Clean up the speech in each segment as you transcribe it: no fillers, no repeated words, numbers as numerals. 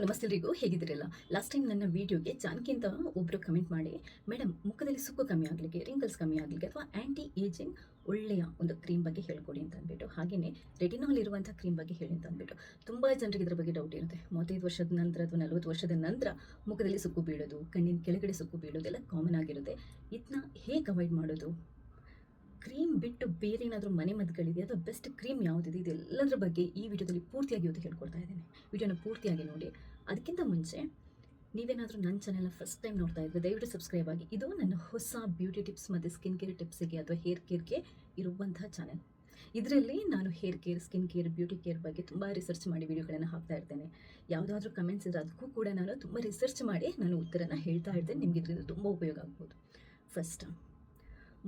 ನಮಸ್ತೆ ಎಲ್ರಿಗೂ, ಹೇಗಿದ್ದೀರಲ್ಲ? Last time ನನ್ನ ವೀಡಿಯೋಗೆ ಜಾನ್ಕಿ ಅಂತ ಒಬ್ಬರು ಕಮೆಂಟ್ ಮಾಡಿ, ಮೇಡಮ್ ಮುಖದಲ್ಲಿ ಸುಕ್ಕು ಕಮ್ಮಿ ಆಗಲಿಕ್ಕೆ, ರಿಂಕಲ್ಸ್ ಕಮ್ಮಿ ಆಗಲಿಕ್ಕೆ ಅಥವಾ ಆ್ಯಂಟಿ ಏಜಿಂಗ್ ಒಳ್ಳೆಯ ಒಂದು ಕ್ರೀಮ್ ಬಗ್ಗೆ ಹೇಳ್ಕೊಡಿ ಅಂತ ಅಂದ್ಬಿಟ್ಟು, ಹಾಗೆಯೇ ರೆಟಿನಾಲ್ ಇರುವಂಥ ಕ್ರೀಮ್ ಬಗ್ಗೆ ಹೇಳಿ ಅಂತ ಅಂದ್ಬಿಟ್ಟು ತುಂಬ ಜನರಿಗೆ ಇದ್ರ ಬಗ್ಗೆ ಡೌಟ್ ಇರುತ್ತೆ. 35 ವರ್ಷದ ನಂತರ ಅಥವಾ 40 ವರ್ಷದ ನಂತರ ಮುಖದಲ್ಲಿ ಸುಕ್ಕು ಬೀಳೋದು, ಕಣ್ಣಿನ ಕೆಳಗಡೆ ಸುಕ್ಕು ಬೀಳೋದೆಲ್ಲ ಕಾಮನ್ ಆಗಿರುತ್ತೆ. ಇದನ್ನ ಹೇಗೆ ಅವಾಯ್ಡ್ ಮಾಡೋದು? ಕ್ರೀಮ್ ಬಿಟ್ಟು ಬೇರೆ ಏನಾದರೂ ಮನೆ ಮದ್ದುಗಳಿದೆ ಅಥವಾ ಬೆಸ್ಟ್ ಕ್ರೀಮ್ ಯಾವುದಿದೆ, ಇದೆಲ್ಲದರ ಬಗ್ಗೆ ಈ ವಿಡಿಯೋದಲ್ಲಿ ಪೂರ್ತಿಯಾಗಿ ಇವತ್ತು ಹೇಳ್ಕೊಡ್ತಾ ಇದ್ದೀನಿ. ವಿಡಿಯೋನ ಪೂರ್ತಿಯಾಗಿ ನೋಡಿ. ಅದಕ್ಕಿಂತ ಮುಂಚೆ ನೀವೇನಾದರೂ ನನ್ನ ಚಾನೆಲ್ನ ಫಸ್ಟ್ ಟೈಮ್ ನೋಡ್ತಾ ಇದ್ದರೆ ದಯವಿಟ್ಟು ಸಬ್ಸ್ಕ್ರೈಬ್ ಆಗಿ. ಇದು ನನ್ನ ಹೊಸ ಬ್ಯೂಟಿ ಟಿಪ್ಸ್ ಮತ್ತು ಸ್ಕಿನ್ ಕೇರ್ ಟಿಪ್ಸಿಗೆ ಅಥವಾ ಹೇರ್ ಕೇರ್ಗೆ ಇರುವಂತಹ ಚಾನೆಲ್. ಇದರಲ್ಲಿ ನಾನು hair care, skin care, beauty care ಬಗ್ಗೆ ತುಂಬ ರಿಸರ್ಚ್ ಮಾಡಿ ವಿಡಿಯೋಗಳನ್ನು ಹಾಕ್ತಾ ಇರ್ತೇನೆ. ಯಾವುದಾದ್ರೂ ಕಮೆಂಟ್ಸ್ ಇದ್ದರೆ ಅದಕ್ಕೂ ಕೂಡ ನಾನು ತುಂಬ ರಿಸರ್ಚ್ ಮಾಡಿ ನಾನು ಉತ್ತರನ ಹೇಳ್ತಾ ಇರ್ತೇನೆ. ನಿಮಗೆ ಇದರಿಂದ ತುಂಬ ಉಪಯೋಗ ಆಗ್ಬೋದು. ಫಸ್ಟ್,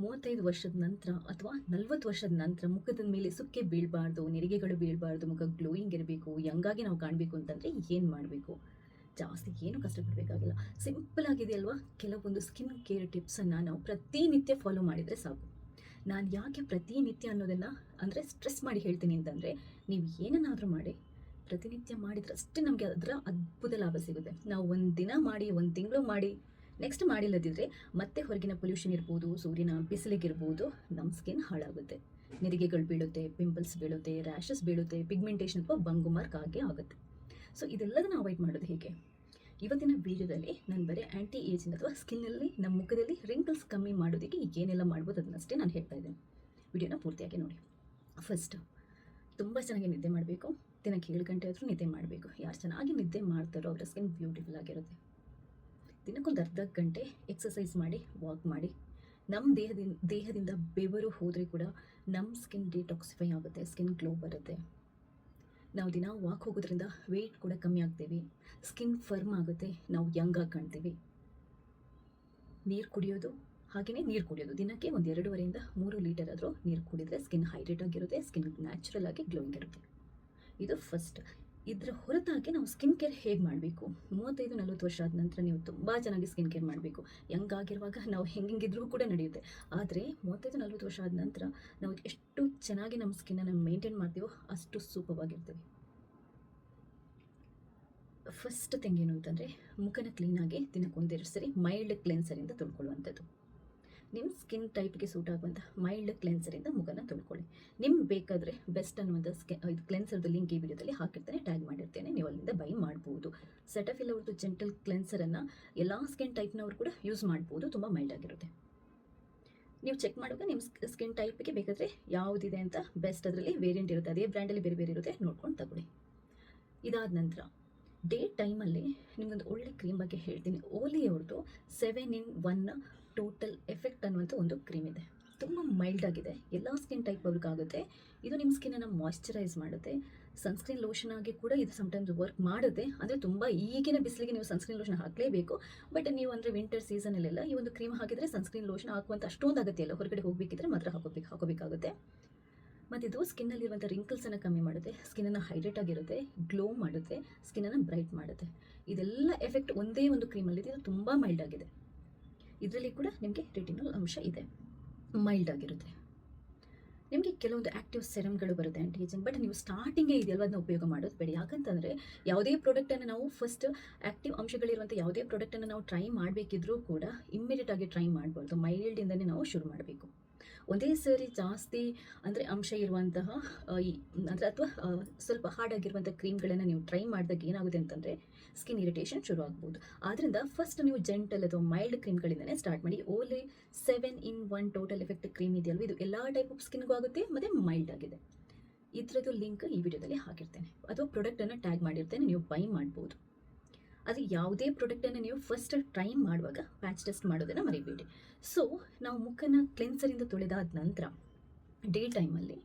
35 ವರ್ಷದ ನಂತರ ಅಥವಾ 40 ವರ್ಷದ ನಂತರ ಮುಖದ ಮೇಲೆ ಸುಕ್ಕೆ ಬೀಳಬಾರ್ದು, ನೆರಿಗೆಗಳು ಬೀಳಬಾರ್ದು, ಮುಖ ಗ್ಲೋಯಿಂಗ್ ಇರಬೇಕು, ಯಂಗಾಗಿ ನಾವು ಕಾಣಬೇಕು ಅಂತಂದರೆ ಏನು ಮಾಡಬೇಕು? ಜಾಸ್ತಿ ಏನು ಕಷ್ಟಪಡಬೇಕಾಗಿಲ್ಲ. ಸಿಂಪಲ್ ಆಗಿದೆ ಅಲ್ವಾ? ಕೆಲವೊಂದು ಸ್ಕಿನ್ ಕೇರ್ ಟಿಪ್ಸನ್ನು ನಾವು ಪ್ರತಿನಿತ್ಯ ಫಾಲೋ ಮಾಡಿದರೆ ಸಾಕು. ನಾನು ಯಾಕೆ ಪ್ರತಿನಿತ್ಯ ಅನ್ನೋದನ್ನು ಅಂದರೆ ಸ್ಟ್ರೆಸ್ ಮಾಡಿ ಹೇಳ್ತೀನಿ ಅಂತಂದರೆ, ನೀವು ಏನನ್ನಾದರೂ ಮಾಡಿ ಪ್ರತಿನಿತ್ಯ ಮಾಡಿದ್ರಷ್ಟೇ ನಮಗೆ ಅದರ ಅದ್ಭುತ ಲಾಭ ಸಿಗುತ್ತೆ. ನಾವು ಒಂದು ದಿನ ಮಾಡಿ, ಒಂದು ತಿಂಗಳು ಮಾಡಿ, ನೆಕ್ಸ್ಟ್ ಮಾಡಿಲ್ಲದಿದ್ದರೆ ಮತ್ತೆ ಹೊರಗಿನ ಪೊಲ್ಯೂಷನ್ ಇರ್ಬೋದು, ಸೂರ್ಯನ ಬಿಸಿಲಿಗಿರ್ಬೋದು, ನಮ್ಮ ಸ್ಕಿನ್ ಹಾಳಾಗುತ್ತೆ, ನೆರಿಗೆಗಳು ಬೀಳುತ್ತೆ, ಪಿಂಪಲ್ಸ್ ಬೀಳುತ್ತೆ, ರ್ಯಾಷಸ್ ಬೀಳುತ್ತೆ, ಪಿಗ್ಮೆಂಟೇಷನ್ ಅಥವಾ ಬಂಗು ಮಾರ್ಕ್ ಆಗೇ ಆಗುತ್ತೆ. ಸೊ ಇದೆಲ್ಲದನ್ನು ಅವಾಯ್ಡ್ ಮಾಡೋದು ಹೇಗೆ? ಇವತ್ತಿನ ವೀಡಿಯೋದಲ್ಲಿ ನಾನು ಬರೀ ಆ್ಯಂಟಿ ಏಜಿಂಗ್ ಅಥವಾ ಸ್ಕಿನ್ನಲ್ಲಿ, ನಮ್ಮ ಮುಖದಲ್ಲಿ ರಿಂಕಲ್ಸ್ ಕಮ್ಮಿ ಮಾಡೋದಕ್ಕೆ ಏನೆಲ್ಲ ಮಾಡ್ಬೋದು ಅದನ್ನಷ್ಟೇ ನಾನು ಹೇಳ್ತಾ ಇದ್ದೇನೆ. ವಿಡಿಯೋನ ಪೂರ್ತಿಯಾಗಿ ನೋಡಿ. ಫಸ್ಟ್, ತುಂಬ ಚೆನ್ನಾಗಿ ನಿದ್ದೆ ಮಾಡಬೇಕು. ದಿನಕ್ಕೆ 7 ಗಂಟೆ ಆದರೂ ನಿದ್ದೆ ಮಾಡಬೇಕು. ಯಾರು ಚೆನ್ನಾಗಿ ನಿದ್ದೆ ಮಾಡ್ತಾರೋ ಅವರ ಸ್ಕಿನ್ ಬ್ಯೂಟಿಫುಲ್ ಆಗಿರುತ್ತೆ. ದಿನಕ್ಕೊಂದು ಅರ್ಧ ಗಂಟೆ ಎಕ್ಸಸೈಸ್ ಮಾಡಿ, ವಾಕ್ ಮಾಡಿ. ನಮ್ಮ ದೇಹದಿಂದ ಬೆವರು ಹೋದರೆ ಕೂಡ ನಮ್ಮ ಸ್ಕಿನ್ ಡಿಟಾಕ್ಸಿಫೈ ಆಗುತ್ತೆ, ಸ್ಕಿನ್ ಗ್ಲೋ ಬರುತ್ತೆ. ನಾವು ದಿನ ವಾಕ್ ಹೋಗೋದ್ರಿಂದ ವೆಯ್ಟ್ ಕೂಡ ಕಮ್ಮಿ ಆಗ್ತೀವಿ, ಸ್ಕಿನ್ ಫರ್ಮ್ ಆಗುತ್ತೆ, ನಾವು ಯಂಗ್ ಆಗಿ ಕಾಣ್ತೀವಿ. ನೀರು ಕುಡಿಯೋದು, ದಿನಕ್ಕೆ 2.5 to 3 ಲೀಟರ್ ಆದರೂ ನೀರು ಕುಡಿದ್ರೆ ಸ್ಕಿನ್ ಹೈಡ್ರೇಟ್ ಆಗಿರುತ್ತೆ, ಸ್ಕಿನ್ ನ್ಯಾಚುರಲ್ ಆಗಿ ಗ್ಲೋಯಿಂಗ್ ಇರುತ್ತೆ. ಇದು ಫಸ್ಟ್. ಇದರ ಹೊರತಾಗಿ ನಾವು ಸ್ಕಿನ್ ಕೇರ್ ಹೇಗೆ ಮಾಡಬೇಕು? 35-40 ವರ್ಷ ಆದ ನಂತರ ನೀವು ತುಂಬ ಚೆನ್ನಾಗಿ ಸ್ಕಿನ್ ಕೇರ್ ಮಾಡಬೇಕು. ಯಂಗಾಗಿರುವಾಗ ನಾವು ಹೆಂಗಿದ್ರೂ ಕೂಡ ನಡೆಯುತ್ತೆ. ಆದರೆ 35-40 ವರ್ಷ ಆದ ನಂತರ ನಾವು ಎಷ್ಟು ಚೆನ್ನಾಗಿ ನಮ್ಮ ಸ್ಕಿನ್ನನ್ನು ಮೇಂಟೈನ್ ಮಾಡ್ತೀವೋ ಅಷ್ಟು ಸೂಪರ್ವಾಗಿರ್ತೀವಿ. ಫಸ್ಟ್ ಥಿಂಗ್ ಏನು ಅಂತಂದರೆ, ಮುಖನ ಕ್ಲೀನಾಗಿ ದಿನಕ್ಕೊಂದೆರಡು ಸರಿ ಮೈಲ್ಡ್ ಕ್ಲೆನ್ಸರಿಂದ ತೊಳ್ಕೊಳ್ಳುವಂಥದ್ದು. ನಿಮ್ಮ ಸ್ಕಿನ್ ಟೈಪ್ಗೆ ಸೂಟ್ ಆಗುವಂಥ ಮೈಲ್ಡ್ ಕ್ಲೆನ್ಸರಿಂದ ಮುಖನ ತೊಳ್ಕೊಳ್ಳಿ. ನಿಮ್ಗೆ ಬೇಕಾದರೆ ಬೆಸ್ಟ್ ಅನ್ನುವಂಥ ಇದು ಕ್ಲೆನ್ಸರ್ದು ಲಿಂಕ್ ಈ ವಿಡಿಯೋದಲ್ಲಿ ಹಾಕಿರ್ತೇನೆ, ಟ್ಯಾಗ್ ಮಾಡಿರ್ತೇನೆ, ನೀವು ಅಲ್ಲಿಂದ ಬೈ ಮಾಡ್ಬೋದು. ಸೆಟಫಿಲ್ ಅವ್ರದ್ದು ಜೆಂಟಲ್ ಕ್ಲೆನ್ಸರನ್ನು ಎಲ್ಲ ಸ್ಕಿನ್ ಟೈಪ್ನವರು ಕೂಡ ಯೂಸ್ ಮಾಡ್ಬೋದು, ತುಂಬ ಮೈಲ್ಡ್ ಆಗಿರುತ್ತೆ. ನೀವು ಚೆಕ್ ಮಾಡುವಾಗ ನಿಮ್ಮ ಸ್ಕಿನ್ ಟೈಪ್ಗೆ ಬೇಕಾದರೆ ಯಾವುದಿದೆ ಅಂತ ಬೆಸ್ಟ್ ಅದರಲ್ಲಿ ವೇರಿಯಂಟ್ ಇರುತ್ತೆ, ಅದೇ ಬ್ರ್ಯಾಂಡಲ್ಲಿ ಬೇರೆ ಬೇರೆ ಇರುತ್ತೆ, ನೋಡ್ಕೊಂಡು ತಗೊಳ್ಳಿ. ಇದಾದ ನಂತರ ಡೇ ಟೈಮಲ್ಲಿ ನಿಮಗೊಂದು ಒಳ್ಳೆ ಕ್ರೀಮ್ ಬಗ್ಗೆ ಹೇಳ್ತೀನಿ. ಓಲಿ ಅವ್ರದ್ದು 7-in-1 ಟೋಟಲ್ ಎಫೆಕ್ಟ್ ಅನ್ನುವಂಥ ಒಂದು ಕ್ರೀಮ್ ಇದೆ. ತುಂಬ ಮೈಲ್ಡ್ ಆಗಿದೆ, ಎಲ್ಲ ಸ್ಕಿನ್ ಟೈಪ್ ಅವ್ರಿಗಾಗುತ್ತೆ. ಇದು ನಿಮ್ಮ ಸ್ಕಿನ್ನನ್ನು ಮಾಯ್ಶ್ಚರೈಸ್ ಮಾಡುತ್ತೆ. ಸನ್ಸ್ಕ್ರೀನ್ ಲೋಷನ್ ಆಗಿ ಕೂಡ ಇದು ಸಮ್ಟೈಮ್ಸ್ ವರ್ಕ್ ಮಾಡುತ್ತೆ. ಅಂದರೆ ತುಂಬ ಈಗಿನ ಬಿಸಿಲಿಗೆ ನೀವು ಸನ್ಸ್ಕ್ರೀನ್ ಲೋಷನ್ ಹಾಕಲೇಬೇಕು. ಬಟ್ ನೀವು ಅಂದರೆ ವಿಂಟರ್ ಸೀಸನಲ್ಲೆಲ್ಲ ಈ ಒಂದು ಕ್ರೀಮ್ ಹಾಕಿದರೆ ಸನ್ಸ್ಕ್ರೀನ್ ಲೋಷನ್ ಹಾಕುವಂಥ ಅಷ್ಟೊಂದು ಅಗತ್ಯ ಇಲ್ಲ. ಹೊರಗಡೆ ಹೋಗಬೇಕಿದ್ರೆ ಮಾತ್ರ ಹಾಕೋಬೇಕಾಗುತ್ತೆ. ಮತ್ತು ಇದು ಸ್ಕಿನ್ನಲ್ಲಿರುವಂಥ ರಿಂಕಲ್ಸನ್ನು ಕಮ್ಮಿ ಮಾಡುತ್ತೆ, ಸ್ಕಿನ್ನನ್ನು ಹೈಡ್ರೇಟ್ ಆಗಿರುತ್ತೆ, ಗ್ಲೋ ಮಾಡುತ್ತೆ, ಸ್ಕಿನ್ನನ್ನು ಬ್ರೈಟ್ ಮಾಡುತ್ತೆ. ಇದೆಲ್ಲ ಎಫೆಕ್ಟ್ ಒಂದೇ ಒಂದು ಕ್ರೀಮಲ್ಲಿದೆ. ಇದು ತುಂಬ ಮೈಲ್ಡ್ ಆಗಿದೆ. ಇದರಲ್ಲಿ ಕೂಡ ನಿಮಗೆ ರೆಟಿನಾಲ್ ಅಂಶ ಇದೆ, ಮೈಲ್ಡ್ ಆಗಿರುತ್ತೆ. ನಿಮಗೆ ಕೆಲವೊಂದು ಆ್ಯಕ್ಟಿವ್ ಸೆರಮ್ಗಳು ಬರುತ್ತೆ ಆ್ಯಂಟಿ ಏಜಿಂಗ್, ಬಟ್ ನೀವು ಸ್ಟಾರ್ಟಿಂಗೇ ಇದೆಯಲ್ವ ಅದನ್ನ ಉಪಯೋಗ ಮಾಡೋದು ಬೇಡ. ಯಾಕಂತಂದರೆ ಯಾವುದೇ ಪ್ರಾಡಕ್ಟನ್ನು ನಾವು ಫಸ್ಟ್ ಆ್ಯಕ್ಟಿವ್ ಅಂಶಗಳಿರುವಂಥ ಯಾವುದೇ ಪ್ರಾಡಕ್ಟನ್ನು ನಾವು ಟ್ರೈ ಮಾಡಬೇಕಿದ್ರೂ ಕೂಡ ಇಮ್ಮಿಡಿಯೇಟಾಗಿ ಟ್ರೈ ಮಾಡಬಾರ್ದು. ಮೈಲ್ಡಿಂದನೇ ನಾವು ಶುರು ಮಾಡಬೇಕು. ಒಂದೇ ಸರಿ ಜಾಸ್ತಿ ಅಂದರೆ ಅಂಶ ಇರುವಂತಹ ಅಂದರೆ ಅಥವಾ ಸ್ವಲ್ಪ ಹಾರ್ಡಾಗಿರುವಂಥ ಕ್ರೀಮ್ಗಳನ್ನು ನೀವು ಟ್ರೈ ಮಾಡಿದಾಗ ಏನಾಗುತ್ತೆ ಅಂತಂದರೆ ಸ್ಕಿನ್ ಇರಿಟೇಷನ್ ಶುರು ಆಗ್ಬೋದು. ಆದ್ದರಿಂದ ಫಸ್ಟ್ ನೀವು ಜೆಂಟಲ್ ಅಥವಾ ಮೈಲ್ಡ್ ಕ್ರೀಮ್ಗಳಿಂದಲೇ ಸ್ಟಾರ್ಟ್ ಮಾಡಿ. Only 7-in-1 total effect cream ಇದೆಯಲ್ವ, ಇದು ಎಲ್ಲ ಟೈಪ್ ಆಫ್ ಸ್ಕಿನ್ಗೂ ಆಗುತ್ತೆ ಮತ್ತು ಮೈಲ್ಡ್ ಆಗಿದೆ. ಇದರದ್ದು ಲಿಂಕ್ ಈ ವಿಡಿಯೋದಲ್ಲಿ ಹಾಕಿರ್ತೇನೆ ಅಥವಾ ಪ್ರಾಡಕ್ಟನ್ನು ಟ್ಯಾಗ್ ಮಾಡಿರ್ತೇನೆ, ನೀವು ಬೈ ಮಾಡ್ಬೋದು. ಅದು ಯಾವುದೇ ಪ್ರಾಡಕ್ಟನ್ನು ನೀವು ಫಸ್ಟ್ ಟ್ರೈ ಮಾಡುವಾಗ ಪ್ಯಾಚ್ ಟೆಸ್ಟ್ ಮಾಡೋದನ್ನು ಮರಿಬೇಡಿ. ಸೊ ನಾವು ಮುಖನ ಕ್ಲೆನ್ಸರಿಂದ ತೊಳೆದಾದ ನಂತರ ಡೇ ಟೈಮಲ್ಲಿ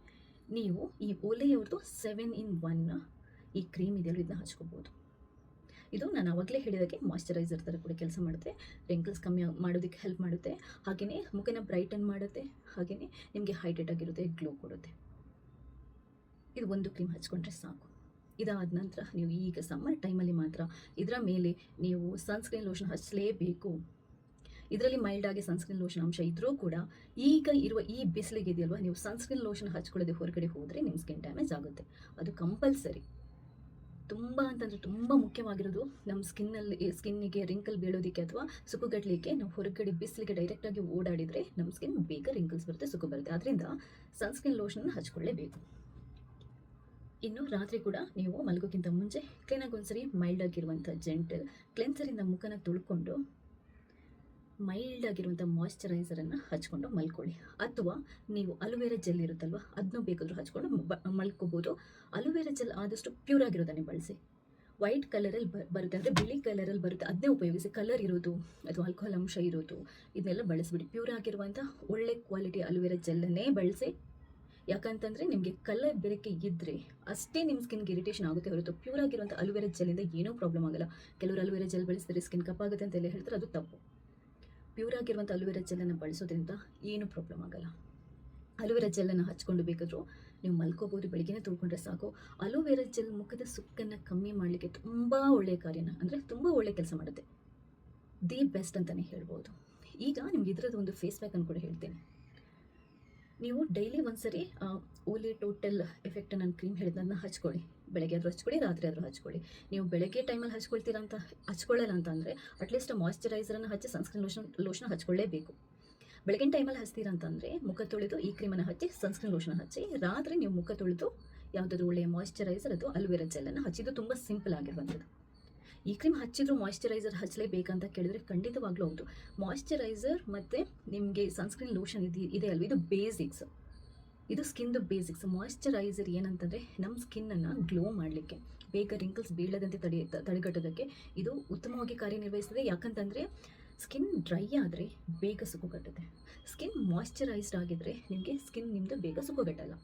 ನೀವು ಈ ಓಲೆಯವ್ರದ್ದು 7-in-1 ಈ ಕ್ರೀಮ್ ಇದೆಯಲ್ಲ ಇದನ್ನ ಹಚ್ಕೋಬೋದು. ಇದು ನಾನು ಆವಾಗಲೇ ಹೇಳಿದಾಗೆ ಮಾಯ್ಶ್ಚರೈಸರ್ ಥರ ಕೂಡ ಕೆಲಸ ಮಾಡುತ್ತೆ, ರಿಂಕಲ್ಸ್ ಕಮ್ಮಿ ಮಾಡೋದಕ್ಕೆ ಹೆಲ್ಪ್ ಮಾಡುತ್ತೆ, ಹಾಗೆಯೇ ಮುಖನ ಬ್ರೈಟನ್ ಮಾಡುತ್ತೆ, ಹಾಗೆಯೇ ನಿಮಗೆ ಹೈಡ್ರೇಟ್ ಆಗಿರುತ್ತೆ, ಗ್ಲೋ ಕೊಡುತ್ತೆ. ಇದು ಒಂದು ಕ್ರೀಮ್ ಹಚ್ಕೊಂಡ್ರೆ ಸಾಕು. ಇದಾದ ನಂತರ ನೀವು ಈಗ ಸಮ್ಮರ್ ಟೈಮಲ್ಲಿ ಮಾತ್ರ ಇದರ ಮೇಲೆ ನೀವು ಸನ್ಸ್ಕ್ರೀನ್ ಲೋಷನ್ ಹಚ್ಚಲೇಬೇಕು. ಇದರಲ್ಲಿ ಮೈಲ್ಡ್ ಆಗಿ ಸನ್ಸ್ಕ್ರೀನ್ ಲೋಷನ್ ಅಂಶ ಇದ್ದರೂ ಕೂಡ ಈಗ ಇರುವ ಈ ಬಿಸಿಲಿಗೆ ಇದೆಯಲ್ವ, ನೀವು ಸನ್ಸ್ಕ್ರೀನ್ ಲೋಷನ್ ಹಚ್ಕೊಳ್ಳೋದೇ ಹೊರಗಡೆ ಹೋದರೆ ನಿಮ್ಮ ಸ್ಕಿನ್ ಡ್ಯಾಮೇಜ್ ಆಗುತ್ತೆ. ಅದು ಕಂಪಲ್ಸರಿ. ತುಂಬ ಅಂತಂದರೆ ತುಂಬ ಮುಖ್ಯವಾಗಿರೋದು ನಮ್ಮ ಸ್ಕಿನ್ನಿಗೆ ರಿಂಕಲ್ ಬೀಳೋದಕ್ಕೆ ಅಥವಾ ಸುಕ್ಕುಗಟ್ಟಲಿಕ್ಕೆ ನಾವು ಹೊರಗಡೆ ಬಿಸಿಲಿಗೆ ಡೈರೆಕ್ಟಾಗಿ ಓಡಾಡಿದರೆ ನಮ್ಮ ಸ್ಕಿನ್ ಬೇಗ ರಿಂಕಲ್ಸ್ ಬರುತ್ತೆ, ಸುಕ್ಕು ಬರುತ್ತೆ. ಆದ್ದರಿಂದ ಸನ್ಸ್ಕ್ರೀನ್ ಲೋಷನ್ನ ಹಚ್ಕೊಳ್ಳೇಬೇಕು. ಇನ್ನು ರಾತ್ರಿ ಕೂಡ ನೀವು ಮಲಗೋಕ್ಕಿಂತ ಮುಂಚೆ ಕ್ಲೀನಾಗಿ ಒಂದ್ಸರಿ ಮೈಲ್ಡ್ ಆಗಿರುವಂಥ ಜೆಂಟಲ್ ಕ್ಲೆನ್ಸರಿಂದ ಮುಖನ ತೊಳ್ಕೊಂಡು ಮೈಲ್ಡ್ ಆಗಿರುವಂಥ ಮಾಯ್ಶ್ಚರೈಸರನ್ನು ಹಚ್ಕೊಂಡು ಮಲ್ಕೊಳ್ಳಿ. ಅಥವಾ ನೀವು ಅಲೋವೆರಾ ಜೆಲ್ ಇರುತ್ತಲ್ವ, ಅದನ್ನು ಬೇಕಾದರೂ ಹಚ್ಕೊಂಡು ಮಲ್ಕೋಬೋದು. ಅಲೋವೆರಾ ಜೆಲ್ ಆದಷ್ಟು ಪ್ಯೂರ್ ಆಗಿರೋದನ್ನೇ ಬಳಸಿ. ವೈಟ್ ಕಲರಲ್ಲಿ ಬರುತ್ತೆ, ಅಂದರೆ ಬಿಳಿ ಕಲರಲ್ಲಿ ಬರುತ್ತೆ, ಅದನ್ನೇ ಉಪಯೋಗಿಸಿ. ಕಲರ್ ಇರೋದು ಅಥವಾ ಆಲ್ಕೋಹಾಲ್ ಅಂಶ ಇರೋದು ಇದನ್ನೆಲ್ಲ ಬಳಸಿಬಿಡಿ. ಪ್ಯೂರ್ ಆಗಿರುವಂಥ ಒಳ್ಳೆ ಕ್ವಾಲಿಟಿ ಅಲೋವೆರಾ ಜೆಲ್ಲನ್ನೇ ಬಳಸಿ. ಯಾಕಂತಂದರೆ ನಿಮಗೆ ಕಲರ್ ಬೆರಕೆ ಇದ್ದರೆ ಅಷ್ಟೇ ನಿಮ್ಮ ಸ್ಕಿನ್ಗೆ ಇರಿಟೇಷನ್ ಆಗುತ್ತೆ ಹೊರತು ಪ್ಯೂರ್ ಆಗಿರುವಂಥ ಅಲೋವೆರಾ ಜೆಲ್ಲಿಂದ ಏನೂ ಪ್ರಾಬ್ಲಮ್ ಆಗಲ್ಲ. ಕೆಲವರು ಅಲೋವೆರಾ ಜೆಲ್ ಬಳಸಿದರೆ ಸ್ಕಿನ್ ಕಪ್ಪಾಗುತ್ತೆ ಅಂತೆಲ್ಲ ಹೇಳ್ತಾರೆ, ಅದು ತಪ್ಪು. ಪ್ಯೂರ್ ಆಗಿರುವಂಥ ಅಲೋವೆರಾ ಜೆಲ್ಲನ್ನು ಬಳಸೋದ್ರಿಂದ ಏನೂ ಪ್ರಾಬ್ಲಮ್ ಆಗಲ್ಲ. ಅಲೋವೆರಾ ಜೆಲ್ಲನ್ನು ಹಚ್ಕೊಂಡು ಬೇಕಾದರೂ ನೀವು ಮಲ್ಕೋಬೋದು, ಬೆಳಗ್ಗೆನೇ ತೊಳ್ಕೊಂಡ್ರೆ ಸಾಕು. ಅಲೋವೆರಾ ಜೆಲ್ ಮುಖದ ಸುಕ್ಕನ್ನು ಕಮ್ಮಿ ಮಾಡಲಿಕ್ಕೆ ತುಂಬ ಒಳ್ಳೆಯ ಕಾರ್ಯನ, ಅಂದರೆ ತುಂಬ ಒಳ್ಳೆಯ ಕೆಲಸ ಮಾಡುತ್ತೆ. ದಿ ಬೆಸ್ಟ್ ಅಂತಲೇ ಹೇಳ್ಬೋದು. ಈಗ ನಿಮ್ಗೆ ಇದರದ್ದು ಒಂದು ಫೇಸ್ ಪ್ಯಾಕನ್ನು ಕೂಡ ಹೇಳ್ತೇನೆ. ನೀವು ಡೈಲಿ ಒಂದ್ಸರಿ ಓಲಿ ಟೋಟಲ್ ಎಫೆಕ್ಟ್ ನಾನು ಕ್ರೀಮ್ ಹೇಳಿದ್ದನ್ನು ಹಚ್ಕೊಳ್ಳಿ. ಬೆಳಗ್ಗೆ ಆದರೂ ಹಚ್ಕೊಳ್ಳಿ, ರಾತ್ರಿ ಆದರೂ ಹಚ್ಕೊಳ್ಳಿ. ನೀವು ಬೆಳಗ್ಗೆ ಟೈಮಲ್ಲಿ ಹಚ್ಕೊಳ್ಳಲ್ಲ ಅಂತ ಅಂದರೆ ಅಟ್ಲೀಸ್ಟ್ ಮಾಯ್ಶ್ಚರೈಸರನ್ನು ಹಚ್ಚಿ ಸನ್ಸ್ಕ್ರೀನ್ ಲೋಷನ್ ಹಚ್ಕೊಳ್ಳೇಬೇಕು. ಬೆಳಗಿನ ಟೈಮಲ್ಲಿ ಹಚ್ತೀರಾ ಅಂತಂದರೆ ಮುಖ ತೊಳೆದು ಈ ಕ್ರೀಮನ್ನು ಹಚ್ಚಿ ಸನ್ಸ್ಕ್ರೀನ್ ಲೋಷನ್ ಹಚ್ಚಿ, ರಾತ್ರಿ ನೀವು ಮುಖ ತೊಳೆದು ಯಾವುದಾದ್ರೂ ಒಳ್ಳೆಯ ಮಾಯ್ಶ್ಚರೈಸರ್ ಅದು ಅಲೋವೆರಾ ಜೆಲ್ಲನ್ನು ಹಚ್ಚಿದ್ದು ತುಂಬ ಸಿಂಪಲ್ ಆಗಿರುವಂಥದ್ದು. ಈ ಕ್ರೀಮ್ ಹಚ್ಚಿದ್ರು ಮಾಯ್ಶ್ಚರೈಸರ್ ಹಚ್ಚಲೇಬೇಕಂತ ಕೇಳಿದ್ರೆ ಖಂಡಿತವಾಗ್ಲೂ ಹೌದು. ಮಾಯ್ಶ್ಚರೈಸರ್ ಮತ್ತು ನಿಮಗೆ ಸನ್ಸ್ಕ್ರೀನ್ ಲೋಷನ್ ಇದೆ ಅಲ್ವ, ಇದು ಬೇಸಿಕ್ಸ್, ಇದು ಸ್ಕಿನ್ದು ಬೇಸಿಕ್ಸ್. ಮಾಯ್ಶ್ಚರೈಸರ್ ಏನಂತಂದರೆ ನಮ್ಮ ಸ್ಕಿನ್ನನ್ನು ಗ್ಲೋ ಮಾಡಲಿಕ್ಕೆ, ಬೇಗ ರಿಂಕಲ್ಸ್ ಬೀಳದಂತೆ ತಡೆಗಟ್ಟೋದಕ್ಕೆ ಇದು ಉತ್ತಮವಾಗಿ ಕಾರ್ಯನಿರ್ವಹಿಸ್ತದೆ. ಯಾಕಂತಂದರೆ ಸ್ಕಿನ್ ಡ್ರೈ ಆದರೆ ಬೇಗ ಸುಕ್ಕುಗಟ್ಟುತ್ತೆ. ಸ್ಕಿನ್ ಮಾಯ್ಶ್ಚರೈಸ್ಡ್ ಆಗಿದ್ದರೆ ನಿಮ್ಮದು ಬೇಗ ಸುಕ್ಕುಗಟ್ಟಲ್ಲ.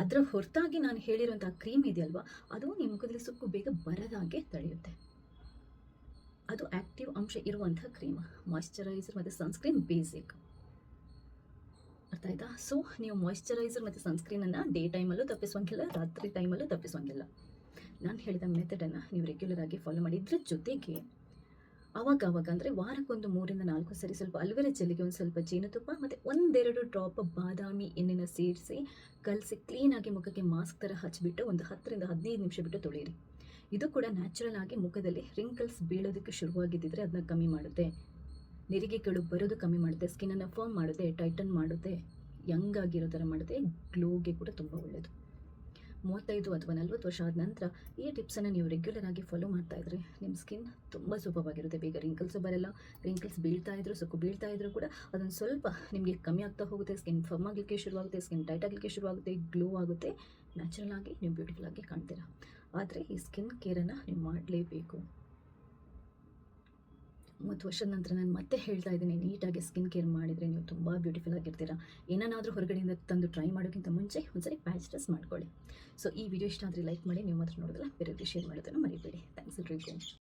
ಅದರ ಹೊರತಾಗಿ ನಾನು ಹೇಳಿರೋಂಥ ಕ್ರೀಮ್ ಇದೆಯಲ್ವ, ಅದು ನಿಮ್ಮ ಮುಖದಲ್ಲಿ ಸುಕ್ಕು ಬೇಗ ಬರದಾಗೆ ತಡೆಯುತ್ತೆ. ಅದು ಆ್ಯಕ್ಟಿವ್ ಅಂಶ ಇರುವಂಥ ಕ್ರೀಮ್. ಮಾಯ್ಶ್ಚರೈಸರ್ ಮತ್ತು ಸನ್ಸ್ಕ್ರೀನ್ ಬೇಸಿಕ್, ಅರ್ಥ ಆಯ್ತಾ? ಸೊ ನೀವು ಮಾಯ್ಶ್ಚರೈಸರ್ ಮತ್ತು ಸನ್ಸ್ಕ್ರೀನನ್ನು ಡೇ ಟೈಮಲ್ಲೂ ತಪ್ಪಿಸುವಂಗಿಲ್ಲ, ರಾತ್ರಿ ಟೈಮಲ್ಲೂ ತಪ್ಪಿಸುವಂಗಿಲ್ಲ. ನಾನು ಹೇಳಿದ ಮೆಥಡನ್ನು ನೀವು ರೆಗ್ಯುಲರ್ ಆಗಿ ಫಾಲೋ ಮಾಡಿ. ಇದ್ರ ಜೊತೆಗೆ ಆವಾಗ ಅಂದರೆ ವಾರಕ್ಕೊಂದು 3 ರಿಂದ 4 ಸರಿ ಸ್ವಲ್ಪ ಅಲೋವೆರಾ ಜೆಲ್ಲಿಗೆ ಒಂದು ಸ್ವಲ್ಪ ಜೇನುತುಪ್ಪ ಮತ್ತು 1-2 ಡ್ರಾಪ್ ಬಾದಾಮಿ ಎಣ್ಣೆನ ಸೇರಿಸಿ ಕಲಸಿ ಕ್ಲೀನಾಗಿ ಮುಖಕ್ಕೆ ಮಾಸ್ಕ್ ಥರ ಹಚ್ಚಿಬಿಟ್ಟು ಒಂದು 10 ರಿಂದ 15 ನಿಮಿಷ ಬಿಟ್ಟು ತೊಳೆಯಿರಿ. ಇದು ಕೂಡ ನ್ಯಾಚುರಲ್ ಆಗಿ ಮುಖದಲ್ಲಿ ರಿಂಕಲ್ಸ್ ಬೀಳೋದಕ್ಕೆ ಶುರುವಾಗಿದ್ದಿದ್ರೆ ಅದನ್ನ ಕಮ್ಮಿ ಮಾಡುತ್ತೆ, ನೆರಿಗೆಗಳು ಬರೋದು ಕಮ್ಮಿ ಮಾಡುತ್ತೆ, ಸ್ಕಿನ್ನನ್ನು ಫರ್ಮ್ ಮಾಡುತ್ತೆ, ಟೈಟನ್ ಮಾಡುತ್ತೆ, ಯಂಗ್ ಆಗಿರೋ ಥರ ಮಾಡುತ್ತೆ, ಗ್ಲೋಗೆ ಕೂಡ ತುಂಬ ಒಳ್ಳೆಯದು. 35 ಅಥವಾ 40 ವರ್ಷ ಆದ ನಂತರ ಈ ಟಿಪ್ಸನ್ನು ನೀವು ರೆಗ್ಯುಲರ್ ಆಗಿ ಫಾಲೋ ಮಾಡ್ತಾ ಇದ್ರೆ ನಿಮ್ಮ ಸ್ಕಿನ್ ತುಂಬ ಸೂಪವಾಗಿರುತ್ತೆ. ಬೇಗ ರಿಂಕಲ್ಸು ಬರಲ್ಲ. ರಿಂಕಲ್ಸ್ ಸುಕ್ಕು ಬೀಳ್ತಾ ಇದ್ರೂ ಕೂಡ ಅದೊಂದು ಸ್ವಲ್ಪ ನಿಮಗೆ ಕಮ್ಮಿ ಆಗ್ತಾ ಹೋಗುತ್ತೆ. ಸ್ಕಿನ್ ಫರ್ಮ್ ಆಗಲಿಕ್ಕೆ ಶುರುವಾಗುತ್ತೆ, ಸ್ಕಿನ್ ಟೈಟ್ ಆಗಲಿಕ್ಕೆ ಶುರುವಾಗುತ್ತೆ, ಗ್ಲೋ ಆಗುತ್ತೆ, ನ್ಯಾಚುರಲ್ ಆಗಿ ನೀವು ಬ್ಯೂಟಿಫುಲ್ ಆಗಿ ಕಾಣ್ತೀರಾ. ಆದರೆ ಈ ಸ್ಕಿನ್ ಕೇರನ್ನು ನೀವು ಮಾಡಲೇಬೇಕು. 30 ವರ್ಷದ ನಂತರ ನಾನು ಮತ್ತೆ ಹೇಳ್ತಾ ಇದ್ದೀನಿ, ನೀಟಾಗಿ ಸ್ಕಿನ್ ಕೇರ್ ಮಾಡಿದರೆ ನೀವು ತುಂಬ ಬ್ಯೂಟಿಫುಲ್ ಆಗಿರ್ತೀರಾ. ಏನನ್ನಾದರೂ ಹೊರಗಡೆಯಿಂದ ತಂದು ಟ್ರೈ ಮಾಡೋಕ್ಕಿಂತ ಮುಂಚೆ ಒಂದ್ಸರಿ ಪ್ಯಾಚ್ ಟೆಸ್ಟ್ ಮಾಡ್ಕೊಳ್ಳಿ. ಸೊ ಈ ವಿಡಿಯೋ ಇಷ್ಟ ಆದರೆ ಲೈಕ್ ಮಾಡಿ, ನೀವು ಮಾತ್ರ ನೋಡೋದಲ್ಲ ಬೇರೆಯವ್ರಿಗೆ ಶೇರ್ ಮಾಡೋದನ್ನು ಮರಿಬೇಡಿ. ಥ್ಯಾಂಕ್ಸ್ ಎಲ್ರಿಗೂ.